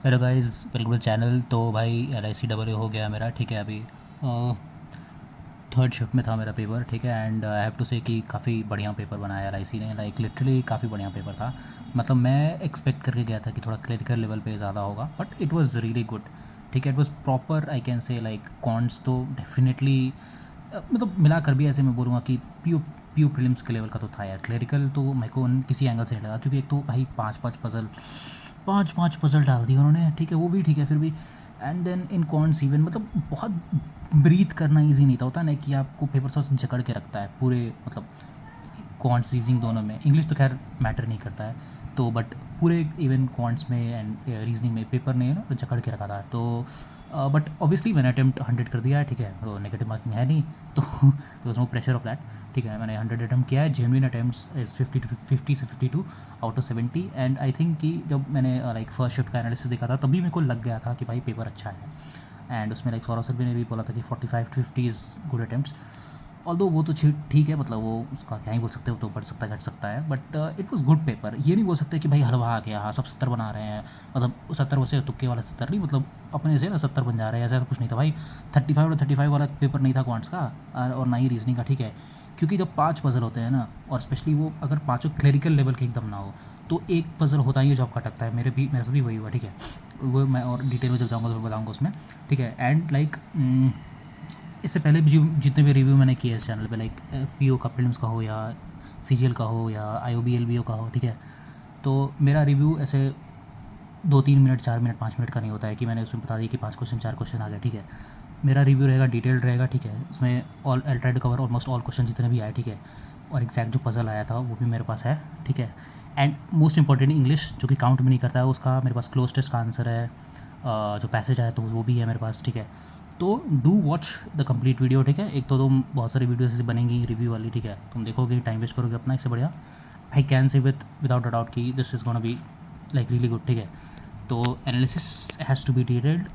Hello guys, welcome to channel. तो भाई LICW हो गया मेरा, ठीक है। अभी थर्ड शिफ्ट में था मेरा पेपर, ठीक है। एंड आई हैव टू से कि काफ़ी बढ़िया पेपर बनाया LIC ने, लाइक लिटरली काफ़ी बढ़िया पेपर था। मतलब मैं एक्सपेक्ट करके गया था कि थोड़ा क्लिनिकल लेवल पे ज़्यादा होगा, but it was really good, ठीक है। It was proper, I can से लाइक कॉन्ट्स तो डेफिनेटली, मतलब मिलाकर भी ऐसे मैं बोलूँगा कि पीयू प्रीलिम्स के लेवल का तो था यार। क्लरिकल तो मेरे को किसी एंगल से नहीं लगा, क्योंकि एक तो भाई पाँच पाँच पजल डाल दी उन्होंने, ठीक है। वो भी ठीक है फिर भी। And then in quants even, मतलब बहुत ब्रीथ करना ईजी नहीं था। होता ना कि आपको पेपर सॉस जकड़ के रखता है पूरे, मतलब क्वांट्स रीजनिंग दोनों में। इंग्लिश तो खैर मैटर नहीं करता है, तो बट पूरे इवन क्वांट्स में एंड रीजनिंग में पेपर ने ना जकड़ के रखा था। तो बट ऑब्वियसली मैंने अटैम्प्ट 100 कर दिया है, ठीक है। तो नेगेटिव मार्किंग है नहीं, तो was no pressure of that, ठीक है। मैंने 100 अटैम्प्ट किया है। जेन्युइन अटैम्प्ट्स इज 50 से 52 out of 70। And I think कि जब मैंने लाइक फर्स्ट शिफ्ट का एनालिसिस देखा था, तभी मेरे को लग गया था कि भाई पेपर अच्छा है। एंड उसमें लाइक सौरभ सर ने भी बोला था कि 45 to 50 is good attempts. Although वो तो ठीक है, मतलब वो उसका क्या ही बोल सकते हो, तो बढ़ सकता है घट सकता है, but it was good paper. ये नहीं बोल सकते कि भाई हलवा आ गया, हाँ सब 70 बना रहे हैं, मतलब 70 वैसे तुक्के वाला 70 नहीं, मतलब अपने से ना 70 बन जा रहे हैं, ऐसा तो कुछ नहीं था भाई। 35 और 35 वाला पेपर नहीं था क्वांट्स का, और ना ही रीजनिंग का, ठीक है। क्योंकि जब 5 पजल होते हैं ना, और स्पेशली वो अगर पाँचों क्लरिकल लेवल के एकदम ना हो, तो एक पजल होता ही है जो आपका अटकता है। मेरे से भी वही हुआ, ठीक है। वो मैं और डिटेल में जब जाऊँगा तो मैं बताऊँगा उसमें, ठीक है। एंड लाइक इससे पहले भी जितने भी रिव्यू मैंने किए इस चैनल पे, लाइक पीओ का प्रीलिम्स का हो या CGL का हो या IOB LBO का हो, ठीक है। तो मेरा रिव्यू ऐसे 2-3 मिनट, 4 मिनट, 5 मिनट का नहीं होता है कि मैंने उसमें बता दिया कि 5 क्वेश्चन 4 क्वेश्चन आ गए, ठीक है। मेरा रिव्यू रहेगा, डिटेल्ड रहेगा, ठीक है। उसमें all I try to cover almost all question जितने भी आए, ठीक है। और एग्जैक्ट जो पजल आया था वो भी मेरे पास है, ठीक है। एंड मोस्ट इंपॉर्टेंट इंग्लिश, जो कि काउंट भी नहीं करता है, उसका मेरे पास क्लोज टेस्ट का आंसर है। जो पैसेज आया तो वो भी है मेरे पास, ठीक है। तो do watch the complete video, ठीक है। एक तो तुम बहुत सारी वीडियोस ऐसी बनेंगी रिव्यू वाली, ठीक है। तुम देखोगे, टाइम वेस्ट करोगे अपना, इससे बढ़िया I can say without a doubt कि this is gonna be like really good, ठीक है। तो analysis has to be detailed,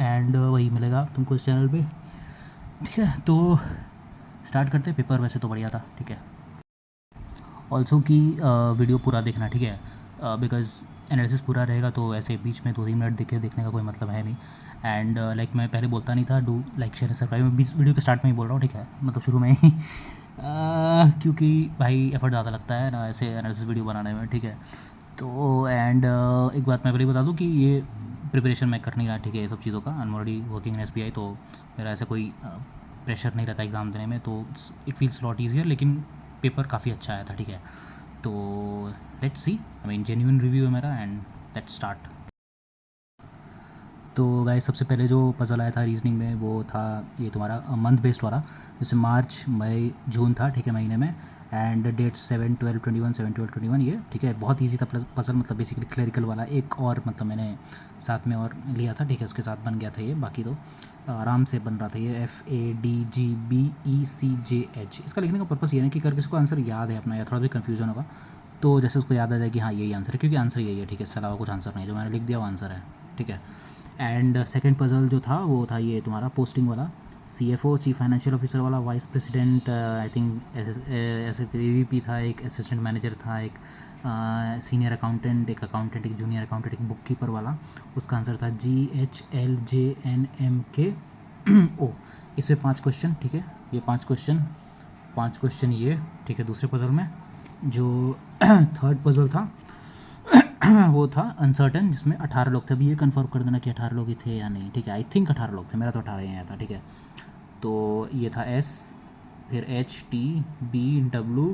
and वही मिलेगा तुमको इस चैनल पे, ठीक है। तो स्टार्ट करते हैं। पेपर वैसे तो बढ़िया था, ठीक है। ऑल्सो कि वीडियो पूरा देखना, ठीक है, बिकॉज एनालिसिस पूरा रहेगा तो ऐसे बीच में 2-3 मिनट देखने का कोई मतलब है नहीं। एंड लाइक मैं पहले बोलता नहीं था डू लाइक शेयर सब्सक्राइब, मैं बीच वीडियो के स्टार्ट में ही बोल रहा हूँ, ठीक है, मतलब शुरू में ही क्योंकि भाई एफर्ट ज़्यादा लगता है ना ऐसे एनालिसिस वीडियो बनाने में, ठीक है। तो एंड एक बात मैं पहले बता दूँ कि ये प्रिपरेशन मैं कर नहीं रहा, ठीक है, ये सब चीज़ों का। I am already working in SBI, तो मेरा ऐसा कोई प्रेशर नहीं रहता एग्ज़ाम देने में, तो इट फील्स लॉट ईजियर। लेकिन पेपर काफ़ी अच्छा आया था, ठीक है। तो let's see, I mean genuine review है मेरा, एंड लेट्स स्टार्ट। तो गाइस, सबसे पहले जो पजल आया था रीजनिंग में वो था ये तुम्हारा मंथ बेस्ड वाला, जैसे मार्च मई जून था, ठीक है, महीने में। एंड डेट 7/12/21, 7/12/21 ये, ठीक है। बहुत इजी था पजल, मतलब बेसिकली क्लरिकल वाला। एक और मतलब मैंने साथ में और लिया था, ठीक है, उसके साथ बन गया था ये। बाकी तो आराम से बन रहा था ये। FADGBECJH। इसका लिखने का पर्पस ये नहीं कि अगर किसी को आंसर याद है अपना या थोड़ा भी कन्फ्यूजन होगा, तो जैसे उसको याद आ जाए कि हाँ यही आंसर है, क्योंकि आंसर यही है, ठीक है। इसके अलावा कुछ आंसर नहीं है, जो मैंने लिख दिया वो आंसर है, ठीक है। एंड सेकंड पजल जो था वो था ये तुम्हारा पोस्टिंग वाला, CFO चीफ फाइनेंशियल ऑफिसर वाला, वाइस प्रेसिडेंट, आई थिंक ऐसे AVP था, एक असिस्टेंट मैनेजर था, एक सीनियर अकाउंटेंट, एक अकाउंटेंट, एक जूनियर अकाउंटेंट, एक बुक कीपर वाला। उसका आंसर था GHLJNMK ओ। इसमें 5 क्वेश्चन, ठीक है। ये 5 क्वेश्चन ये, ठीक है। दूसरे पजल में जो थर्ड पजल था वो था अनसर्टन, जिसमें 18 लोग थे। अभी ये कंफर्म कर देना कि 18 लोग ही थे या नहीं, ठीक है। आई थिंक 18 लोग थे, मेरा तो 18 ही आया था, ठीक है। तो ये था S, फिर HTBWRK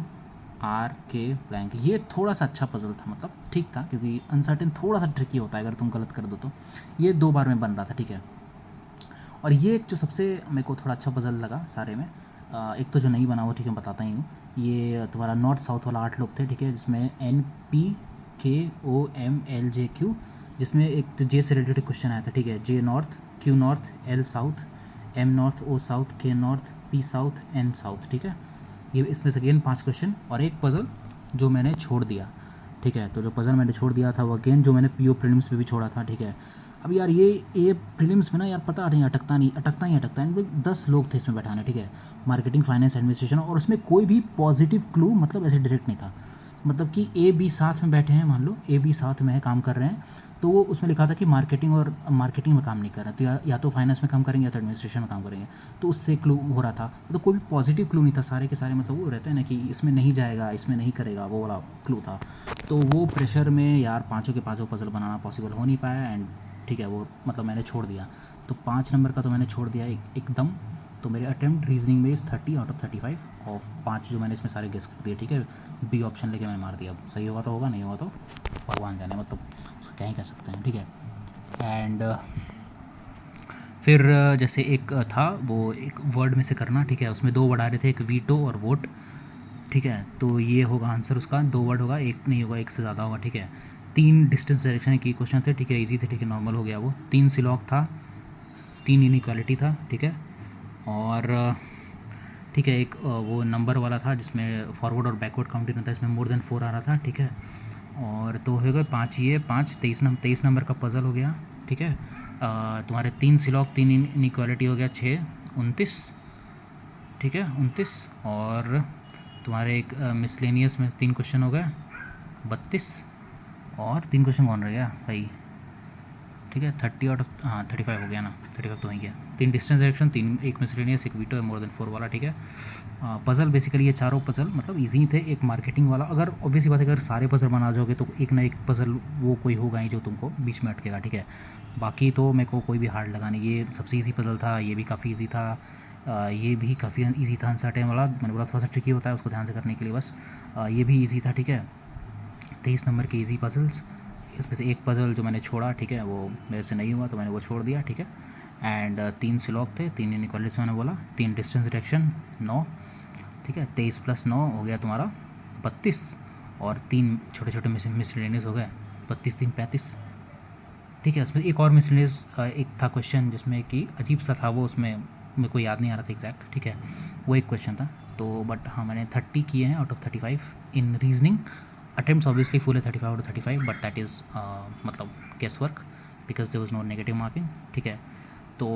ब्लैंक। ये थोड़ा सा अच्छा पजल था, मतलब ठीक था, क्योंकि अनसर्टन थोड़ा सा ट्रिकी होता है, अगर तुम गलत कर दो तो। ये 2 बार में बन रहा था, ठीक है। और ये एक जो सबसे मेरे को थोड़ा अच्छा पजल लगा सारे में, एक तो जो नहीं बना वो, ठीक है, बताता ही हूँ। ये तुम्हारा नॉर्थ साउथ वाला 8 लोग थे, ठीक है, जिसमें NPKOMLJQ, जिसमें एक तो J से रिलेटेड क्वेश्चन आया था, ठीक है। J north, Q north, L south, M north, O south, K north, P south, N south, ठीक है। ये इसमें से अगेन 5 क्वेश्चन और एक पजल जो मैंने छोड़ दिया, ठीक है। तो जो पजल मैंने छोड़ दिया था वो अगेन जो मैंने PO प्रीलिम्स में भी छोड़ा था, ठीक है। अब यार ये प्रीलिम्स में ना यार पता नहीं, अटकता है। 10 लोग थे इसमें बैठाने, ठीक है। मार्केटिंग, फाइनेंस, एडमिनिस्ट्रेशन, और उसमें कोई भी पॉजिटिव क्लू मतलब ऐसे डायरेक्ट नहीं था। मतलब कि ए बी साथ में बैठे हैं, मान लो ए बी साथ में है, काम कर रहे हैं, तो वो उसमें लिखा था कि मार्केटिंग में काम नहीं कर रहे, तो या तो फाइनेंस में काम करेंगे या तो एडमिनिस्ट्रेशन में काम करेंगे। तो उससे क्लू हो रहा था, मतलब कोई भी पॉजिटिव क्लू नहीं था, सारे के सारे मतलब वो रहते हैं ना कि इसमें नहीं जाएगा, इसमें नहीं करेगा, वो वाला क्लू था। तो वो प्रेशर में यार पाँचों के पाँचों पजल बनाना पॉसिबल हो नहीं पाया, एंड ठीक है वो मतलब मैंने छोड़ दिया। तो 5 नंबर का तो मैंने छोड़ दिया एकदम। तो मेरे अटेम्प्ट रीजनिंग में 30 आउट ऑफ 35 और 5 जो मैंने इसमें सारे गेस कर दिए, ठीक है। बी ऑप्शन लेके मैंने मार दिया, सही होगा तो होगा, नहीं होगा तो भगवान जाने, मतलब क्या ही कह सकते हैं, ठीक है। एंड फिर जैसे एक था वो एक वर्ड में से करना, ठीक है, उसमें 2 वर्ड आ रहे थे, एक वीटो और वोट, ठीक है। तो ये होगा आंसर उसका, 2 वर्ड होगा, एक नहीं होगा, एक से ज़्यादा होगा, ठीक है। 3 डिस्टेंस डायरेक्शन के क्वेश्चन थे, ठीक है, इजी थे, ठीक है, नॉर्मल हो गया वो। 3 सिलॉग था, 3 इनइक्वालिटी था, ठीक है। और ठीक है एक वो नंबर वाला था जिसमें फॉरवर्ड और बैकवर्ड काउंटिंग था, इसमें मोर देन 4 आ रहा था, ठीक है। और तो हो गए 5, ये 5 23 नंबर का पज़ल हो गया, ठीक है। तुम्हारे 3 सिलॉग 3 इनइक्वालिटी हो गया, 6 29, ठीक है 29। और तुम्हारे एक मिसलेनियस में 3 क्वेश्चन हो गए 32, और 3 क्वेश्चन कौन रह गया भाई, ठीक है 30 आउट ऑफ 35 हो गया ना, 35 तो वहीं गया। 3 डिस्टेंस डायरेक्शन, 3 एक मिसलेनियस, एक वीटो है, मोर देन 4 वाला, ठीक है। पज़ल बेसिकली ये चारों पज़ल मतलब इजी थे। एक मार्केटिंग वाला, अगर ऑब्वियसली बात है अगर सारे पज़ल बना जाओगे तो एक ना एक पज़ल वो कोई होगा ही जो तुमको बीच में अटकेगा, ठीक है। बाकी तो मेरे को कोई भी हार्ड लगा नहीं, ये सबसे ईजी पज़ल था, ये भी काफ़ी ईजी था, ये भी काफ़ी ईजी था। अनसर्टेन वाला मैंने बोला थोड़ा सा ट्रिकी होता है, उसको ध्यान से करने के लिए बस। ये भी ईजी था, ठीक है। 23 नंबर के ईजी पज़ल्स, इसमें से एक पज़ल जो मैंने छोड़ा, ठीक है, वो मेरे से नहीं हुआ तो मैंने वो छोड़ दिया, ठीक है। एंड 3 सिलॉग थे, 3 इनइक्वालिटीज मैंने बोला, 3 डिस्टेंस डायरेक्शन 9, ठीक है। 23 + 9 हो गया तुम्हारा 32, और 3 छोटे छोटे मिसलेनियस हो गए 32 3 35, ठीक है। उसमें एक और मिसलेनियस एक था क्वेश्चन जिसमें कि अजीब सा था वो, उसमें मेरे को याद नहीं आ रहा था एग्जैक्ट, ठीक है, वो एक क्वेश्चन था। तो बट हाँ मैंने 30 किए हैं out of 35 in reasoning. Attempts obviously full है 35 out of 35, but that is मतलब guesswork because there was no negative marking, ठीक है। तो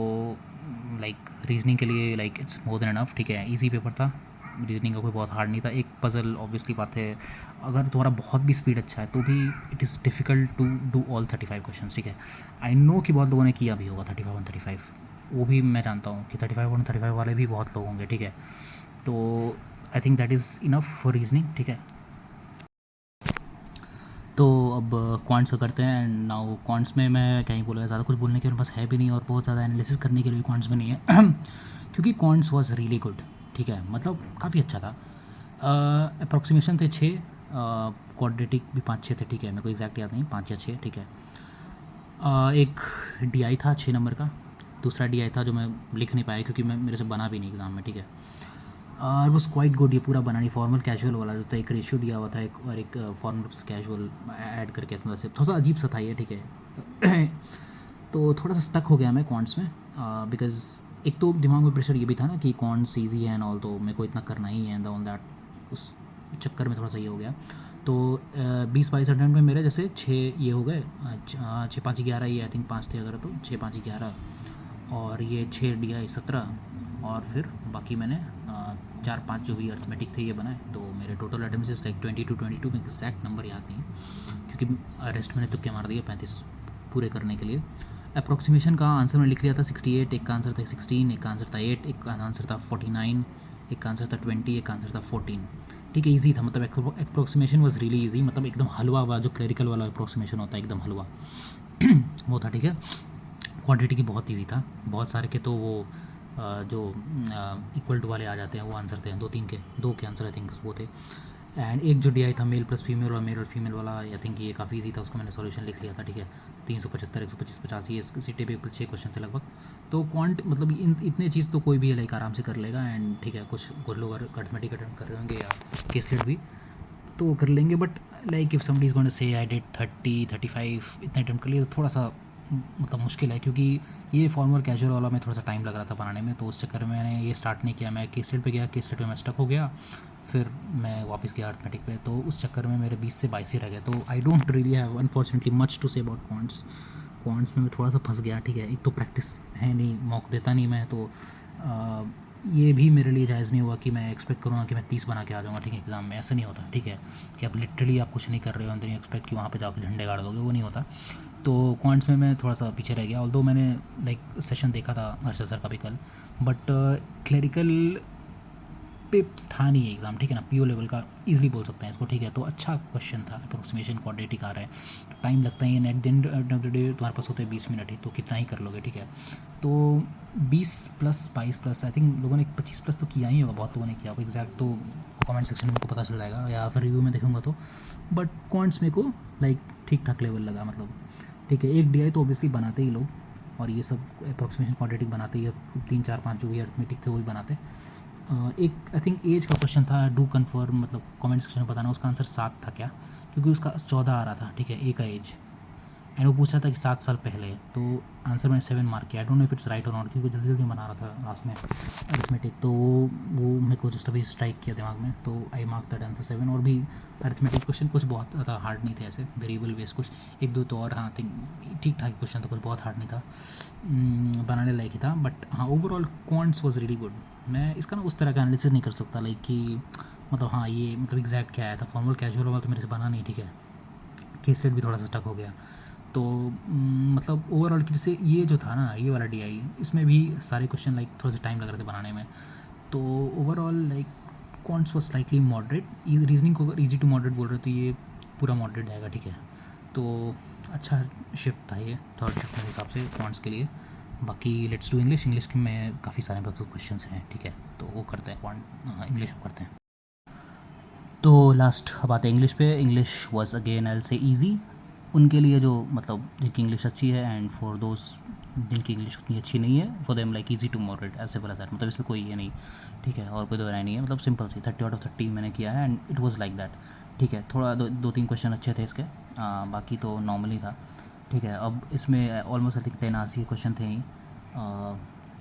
लाइक रीजनिंग के लिए like it's more than enough, ठीक है, इजी पेपर था, रीजनिंग का कोई बहुत हार्ड नहीं था। एक पज़ल ऑब्वियसली बात है, अगर तुम्हारा बहुत भी स्पीड अच्छा है तो भी it is difficult to do all 35 question, ठीक है। आई नो कि बहुत लोगों ने किया भी होगा 35 और 35, वो भी मैं जानता हूँ कि 35 और 35 वाले भी बहुत लोग होंगे, ठीक है। तो I think that is enough for reasoning, ठीक है। तो अब क्वांट्स का करते हैं। एंड नाउ क्वांट्स में मैं क्या ही बोलूँगा, ज़्यादा कुछ बोलने के मेरे पास है भी नहीं, और बहुत ज़्यादा एनालिसिस करने के लिए क्वांट्स में नहीं है क्योंकि क्वांट्स वाज रियली गुड, ठीक है, मतलब काफ़ी अच्छा था। अप्रॉक्सीमेशन थे 6, क्वाड्रेटिक भी 5-6 थे, ठीक है, मेरे को एग्जैक्ट याद नहीं, 5 या 6, ठीक है। एक डीआई था 6 नंबर का, दूसरा डीआई था जो मैं लिख नहीं पाया क्योंकि मैं मेरे से बना भी नहीं एग्ज़ाम में, ठीक है। इट वॉज क्वाइट गुड, ये पूरा बना नहीं, फॉर्मल कैजुअल वाला जो था, एक रेशियो दिया हुआ था, एक और एक फॉर्मल कैजुअल ऐड करके, थोड़ा सा अजीब सा था ये, ठीक है तो थोड़ा सा स्टक हो गया मैं क्वांट्स में, बिकॉज एक तो दिमाग में प्रेशर ये भी था ना कि क्वांट्स ईजी है एंड ऑल, तो मेरे को इतना करना ही है एंड ऑल दैट, उस चक्कर में थोड़ा सा ये हो गया। तो 20-22 अटेम्प्ट में मेरे जैसे 6 ये हो गए, 6-5-11, ये आई थिंक 5 थे अगर, तो 6-5-11, और ये 6 DI 17, और फिर बाकी मैंने 4-5 जो भी अर्थमेटिक थे ये बनाए। तो मेरे टोटल अटेम्प्ट्स लाइक 22 में एग्जैक्ट नंबर याद नहीं क्योंकि रेस्ट मैंने तुक्के मार दिए 35 पूरे करने के लिए। अप्रॉक्सीमेशन का आंसर मैंने लिख लिया था 68, एक का आंसर था 16, एक का आंसर था 8, एक का आंसर था 49, एक का आंसर था 20, एक का आंसर था 14, ठीक है। ईजी था, मतलब अप्रॉक्सीमेशन वाज रियली ईजी, मतलब एकदम हलवा वाला जो क्लरिकल वाला अप्रॉक्सीमेशन होता है एकदम हलवा वो था, ठीक है। क्वांटिटी की बहुत ईजी था, बहुत सारे के तो वो जो इक्वल टू वाले आ जाते हैं वो आंसर थे, 2 के आंसर आई थिंक वो थे। एंड एक जो DI था मेल प्लस फीमेल और मेल और फीमेल वाला, आई थिंक ये काफ़ी ईजी था, उसका मैंने सॉल्यूशन लिख लिया था, ठीक है। 375, 125, 85 ये सीटे पे 6 क्वेश्चन थे लगभग। तो क्वांट मतलब इतने चीज़ तो कोई भी लाइक आराम से कर लेगा, एंड ठीक है, कुछ लोग अर्थमेटिक अटेम्प्ट कर रहे होंगे या केस लेट भी तो वो कर लेंगे, but like if somebody is going to say I did 30-35 इतने अटेम्प्ट कर लिए, तो थोड़ा सा मतलब मुश्किल है, क्योंकि ये फॉर्मल कैजुअल वाला में थोड़ा सा टाइम लग रहा था बनाने में, तो उस चक्कर में मैंने ये स्टार्ट नहीं किया। मैं केस स्टेट पे गया, केस स्टेट में मैं स्टक हो गया, फिर मैं वापस गया अर्थमेटिक पे, तो उस चक्कर में मेरे 20 से 22 ही रह गए। तो I don't really have unfortunately much to say about quants में मैं थोड़ा सा फंस गया, ठीक है। एक तो प्रैक्टिस है नहीं, मौका देता नहीं मैं, तो ये भी मेरे लिए जायज़ नहीं हुआ कि मैं एक्सपेक्ट करूँगा कि मैं 30 बना के आ जाऊँगा, ठीक है, एग्ज़ाम में। ऐसा नहीं होता, ठीक है, कि आप लिटरली आप कुछ नहीं कर रहे हो एंड देन यू एक्सपेक्ट कि वहाँ पे जाके झंडे गाड़ दोगे, वो नहीं होता। तो क्वांट्स में मैं थोड़ा सा पीछे रह गया, ऑल्दो मैंने लाइक सेशन देखा था हर्षद सर का भी कल, बट क्लरिकल पे था नहीं ये एग्ज़ाम, ठीक है ना, पीओ लेवल का ईजिली बोल सकते हैं इसको, ठीक है। तो अच्छा क्वेश्चन था, अप्रोक्सीमेशन क्वाड्रेटिक आ रहा है, टाइम लगता ही है, at the end of the day तुम्हारे पास होते हैं 20 मिनट ही, तो कितना ही कर लोगे, ठीक है। तो 20 प्लस 22 प्लस आई थिंक लोगों ने 25 प्लस तो किया ही होगा, बहुत लोगों ने किया होगा, एग्जैक्ट तो कमेंट सेक्शन में मेरे को पता चल जाएगा या फिर रिव्यू में देखूंगा तो। बट क्वांट्स मेरे को लाइक ठीक ठाक लेवल लगा, मतलब ठीक है। एक डीआई तो ऑब्वियसली बनाते ही लोग, और ये सब अप्रोक्सीमेशन क्वाड्रेटिक बनाते ही, 3 4 5 जो भी अरिथमेटिक थे वही बनाते। एक आई थिंक एज का क्वेश्चन था, डू कन्फर्म, मतलब कमेंट सेक्शन में बताना उसका आंसर 7 था क्या, क्योंकि उसका 14 आ रहा था, ठीक है, ए का एज, एंड वो पूछ रहा था कि 7 साल पहले, तो आंसर मैंने 7 मार्क किया। I don't know if it's right और नॉट, क्योंकि जल्दी जल्दी बना रहा था लास्ट में अरिथमेटिक, तो वो मेरे को जस्ट अभी स्ट्राइक किया दिमाग में, तो आई मार्क दैट आंसर 7। और भी अरिथमेटिक क्वेश्चन कुछ बहुत ज़्यादा हार्ड नहीं थे ऐसे, वेरिएबल बेस कुछ एक दो तो और, हाँ थिंक ठीक ठाक क्वेश्चन था, कुछ बहुत हार्ड नहीं था, बनाने लायक ही था। बट हाँ, overall quants was really good. मैं इसका ना उस तरह का एनालिसिस नहीं कर सकता लाइक कि मतलब हाँ ये मतलब एग्जैक्ट क्या आया था, फॉर्मल कैजुअल वाला तो मेरे से बना नहीं, ठीक है, केस रेट भी थोड़ा सा स्टक हो गया। तो मतलब ओवरऑल कि जैसे ये जो था ना, ये वाला डीआई, इसमें भी सारे क्वेश्चन लाइक थोड़ा सा टाइम लग रहे थे बनाने में। तो overall like quants was slightly moderate, reasoning को अगर ईजी टू मॉडरेट बोल रहे हो तो ये पूरा मॉडरेट जाएगा, ठीक है। तो अच्छा शिफ्ट था ये, थर्ड शिफ्ट मेरे हिसाब से क्वांट्स के लिए। बाकी लेट्स डू इंग्लिश। इंग्लिश में काफ़ी सारे क्वेश्चन हैं, ठीक है, तो वो करते हैं क्वांट, इंग्लिश करते हैं। तो लास्ट बात है इंग्लिश पे। English was again I will say easy उनके लिए जो मतलब जिनकी इंग्लिश अच्छी है, एंड फॉर दोज जिनकी इंग्लिश उतनी अच्छी नहीं है, for them like easy to moderate, ऐसे बोला दैट, मतलब इसमें कोई ये नहीं, ठीक है, और कोई दो राय नहीं है, मतलब सिंपल सी 30 आउट ऑफ 30 मैंने किया है and it was like that, ठीक है। थोड़ा दो तीन क्वेश्चन अच्छे थे इसके, बाकी तो नॉर्मली था, ठीक है। अब इसमें ऑलमोस्ट आई थिंक 10 आरसी के क्वेश्चन थे ही,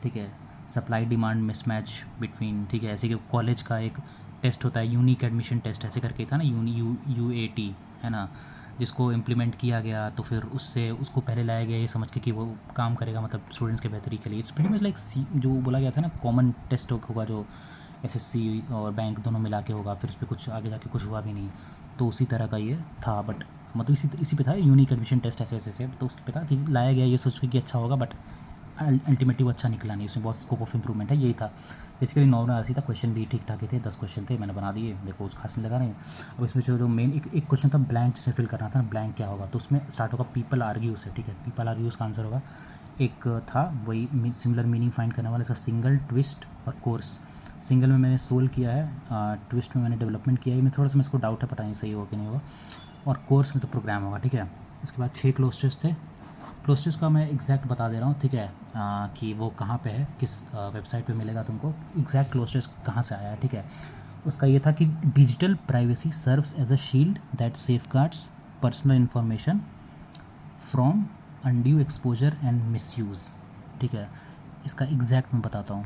ठीक है। सप्लाई डिमांड मिसमैच बिटवीन, ठीक है, ऐसे कि कॉलेज का एक टेस्ट होता है यूनिक एडमिशन टेस्ट ऐसे करके था ना, UAT है ना, जिसको इम्प्लीमेंट किया गया, तो फिर उससे उसको पहले लाया गया ये समझ के कि वो काम करेगा मतलब स्टूडेंट्स के बेहतरी के लिए। इट्स प्रीटी मच लाइक जो बोला गया था ना, कॉमन टेस्ट होगा जो SSC और बैंक दोनों मिला के होगा, फिर उस पर कुछ आगे जाके कुछ हुआ भी नहीं, तो उसी तरह का ये था। बट मतलब इसी पे था, यूनिक एडमिशन टेस्ट ऐसे ऐसे, तो उस पे था कि लाया गया ये सोच के कि अच्छा होगा, बट अल्टीमेटली वो अच्छा निकला नहीं, उसमें बहुत स्कोप ऑफ इम्प्रूवमेंट है, यही था बेसिकली। नॉर्मल आरसी था, क्वेश्चन भी ठीक ठाक ही थे, 10 क्वेश्चन थे, मैंने बना दिए, देखो कुछ खास नहीं लगा नहीं। अब इसमें जो मेन एक क्वेश्चन था ब्लैंक से फिल करना था, ब्लैंक क्या होगा, तो उसमें स्टार्ट होगा पीपल आर्ग्यू से, ठीक है, पीपल आर्ग्यूज का आंसर होगा। एक था वही सिमिलर मीनिंग फाइंड करने वाला, इसका सिंगल, ट्विस्ट और कोर्स। सिंगल में मैंने सोल किया है, ट्विस्ट में मैंने डेवलपमेंट किया है, मैं थोड़ा सा इसको डाउट है, पता नहीं सही होगा कि नहीं होगा, और कोर्स में तो प्रोग्राम होगा, ठीक है। इसके बाद 6 क्लोस्टर्स थे। क्लोस्टर्स का मैं एग्जैक्ट बता दे रहा हूँ, ठीक है, कि वो कहाँ पे है, किस वेबसाइट पे मिलेगा तुमको, एग्जैक्ट क्लोस्टर्स कहाँ से आया है, ठीक है। उसका ये था कि digital privacy serves as a shield that safeguards personal information from undue exposure and misuse, ठीक है। इसका एग्जैक्ट मैं बताता हूँ।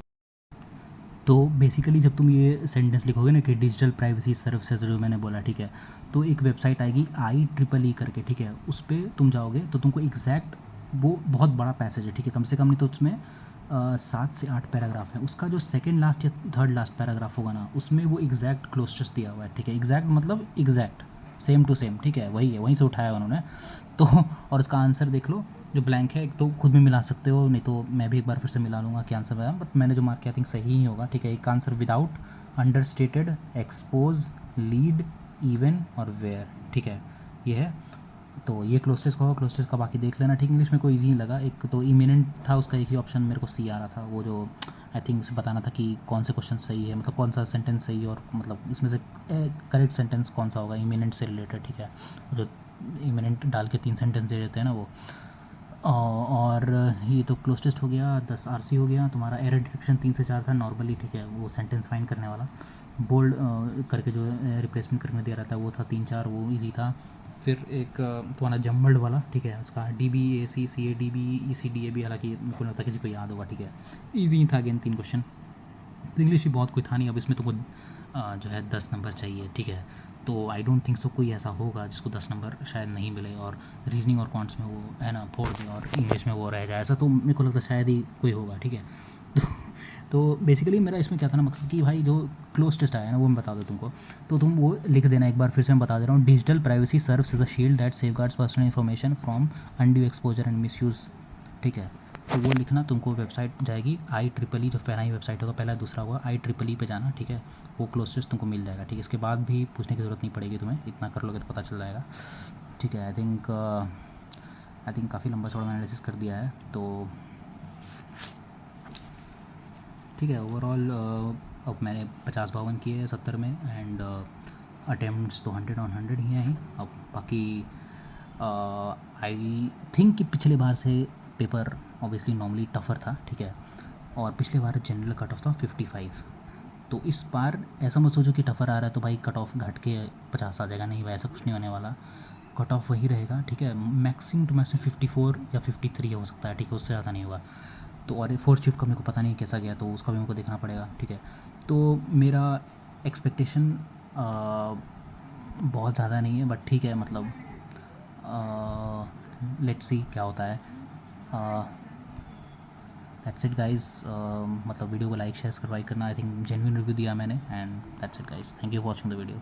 तो बेसिकली जब तुम ये सेंटेंस लिखोगे ना कि डिजिटल प्राइवेसी सर्विसेज जो मैंने बोला, ठीक है, तो एक वेबसाइट आएगी IEEE करके, ठीक है, उस पर तुम जाओगे तो तुमको एग्जैक्ट वो बहुत बड़ा पैसेज है, ठीक है, कम से कम नहीं तो उसमें 7 से 8 पैराग्राफ है, उसका जो सेकंड लास्ट या थर्ड लास्ट पैराग्राफ होगा ना, उसमें वो एग्जैक्ट क्लोस्टर्स दिया हुआ है, ठीक है, एग्जैक्ट मतलब एग्जैक्ट सेम टू सेम, ठीक है, वही है, वहीं से उठाया उन्होंने। तो और उसका आंसर देख लो जो ब्लैंक है, एक तो खुद भी मिला सकते हो, नहीं तो मैं भी एक बार फिर से मिला लूँगा कि आंसर आया, बट मैंने जो मार्क किया आई थिंक सही ही होगा, ठीक है। एक answer without, understated, expose, lead, even और वेयर, ठीक है, ये है। तो ये क्लोस्टर्स का होगा, क्लोस्टर्स का बाकी देख लेना, ठीक। इंग्लिश में कोई ईजी नहीं लगा, एक तो इमिनेंट था उसका, एक ही ऑप्शन मेरे को सी आ रहा था, वो जो आई थिंक उसे बताना था कि कौन से क्वेश्चन सही है, मतलब कौन सा सेंटेंस सही है, और मतलब इसमें से करेक्ट सेंटेंस कौन सा होगा इमिनेंट से रिलेटेड, ठीक है, जो इमिनेंट डाल के 3 सेंटेंस दे देते हैं ना वो। और ये तो क्लोज टेस्ट हो गया, 10 आरसी हो गया तुम्हारा। एरर डिटेक्शन 3 से 4 था नॉर्मली, ठीक है, वो सेंटेंस फाइंड करने वाला। बोल्ड करके जो रिप्लेसमेंट करके दिया रहता है वो था 3-4, वो इजी था। फिर एक तुम्हारा जम्बल्ड वाला, ठीक है, उसका DBAC CADB ECDAB, हालांकि मेरे को नहीं लगता किसी को याद होगा, ठीक है, ईजी था अगेन 3 क्वेश्चन। तो इंग्लिश भी बहुत कोई था नहीं, अब इसमें तुमको जो है 10 नंबर चाहिए, ठीक है। तो आई डोंट थिंक सो कोई ऐसा होगा जिसको 10 नंबर शायद नहीं मिले, और रीजनिंग और क्वांट्स में वो है ना फोड़ दे, और इंग्लिश में वो रह जाए, ऐसा तो मेरे को लगता है शायद ही कोई होगा, ठीक है। तो तो बेसिकली मेरा इसमें क्या था ना मकसद कि भाई जो क्लोज टेस्ट आया ना वो मैं बता दूँ तुमको, तो तुम वो लिख देना एक बार फिर से मैं बता दे रहा हूँ। Digital privacy serves as a shield that safeguards personal information from undue exposure and misuse. ठीक है, तो वो लिखना, तुमको वेबसाइट जाएगी IEEE, जो पहला ही वेबसाइट होगा, पहला दूसरा होगा IEEE पे जाना। ठीक है, वो क्लोज टेस्ट तुमको मिल जाएगा। ठीक है, इसके बाद भी पूछने की ज़रूरत नहीं पड़ेगी तुम्हें, इतना कर लोगे तो पता चल जाएगा। ठीक है, आई थिंक काफ़ी लंबा चौड़ा एनालिसिस कर दिया है। तो ठीक है, ओवरऑल अब मैंने 50-52 किए हैं 70 में, एंड अटेम्प्ट्स तो 100 ऑन 100 ही हैं। अब बाकी आई थिंक कि पिछले बार से पेपर ऑब्वियसली नॉर्मली टफ़र था। ठीक है, और पिछले बार जनरल कट ऑफ था 55, तो इस बार ऐसा मत सोचो कि टफ़र आ रहा है तो भाई कट ऑफ घट के 50 आ जाएगा, नहीं भाई ऐसा कुछ नहीं होने वाला। कट ऑफ वही रहेगा। ठीक है, मैक्सिमम टू मैक्सिमम 54 या 53 हो सकता है। ठीक है, उससे ज़्यादा नहीं होगा। तो और फोर्थ शिफ्ट का मेरे को पता नहीं कैसा गया, तो उसका भी मेरे को देखना पड़ेगा। ठीक है, तो मेरा एक्सपेक्टेशन बहुत ज़्यादा नहीं है, बट ठीक है, मतलब लेट्स सी क्या होता है। That's it guys. मतलब वीडियो को लाइक शेयर सब्सक्राइब करना। आई थिंक जेन्युइन रिव्यू दिया मैंने, and that's it guys, thank you for watching the video.